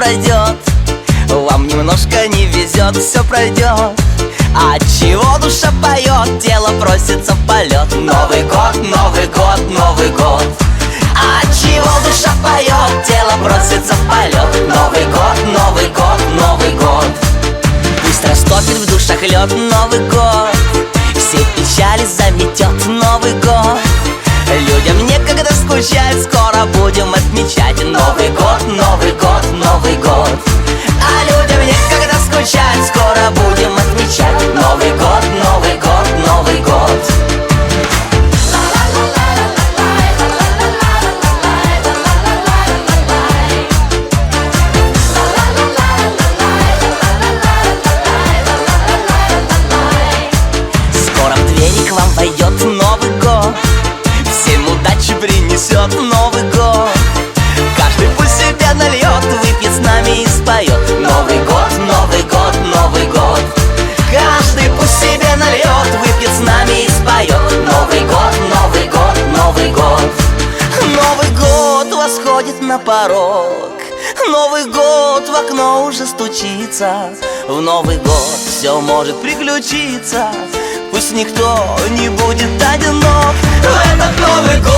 пройдет. Вам немножко не везет, все пройдет. От чего душа поет, тело просится в полет. Новый год, Новый год, Новый год. От чего душа поет, тело просится в полет. Новый год, Новый год, Новый год. Пусть растопит в душах лед Новый год, все печали заметет Новый год. Людям некогда скучать, скоро будем отмечать Новый год, Новый год, Новый год. А людям некогда скучать, скоро будем отмечать Новый год, Новый год, Новый год. Скоро в двери к вам войдет Новый год, всем удачи принесет Новый год. Каждый пусть себе нальет, выпьет с нами и споет Новый год, Новый год, Новый год. Каждый пусть себе нальет, выпьет с нами и споет Новый год, Новый год, Новый год. Новый год восходит на порог, Новый год в окно уже стучится. В Новый год все может приключиться, пусть никто не будет одинок в этот Новый год.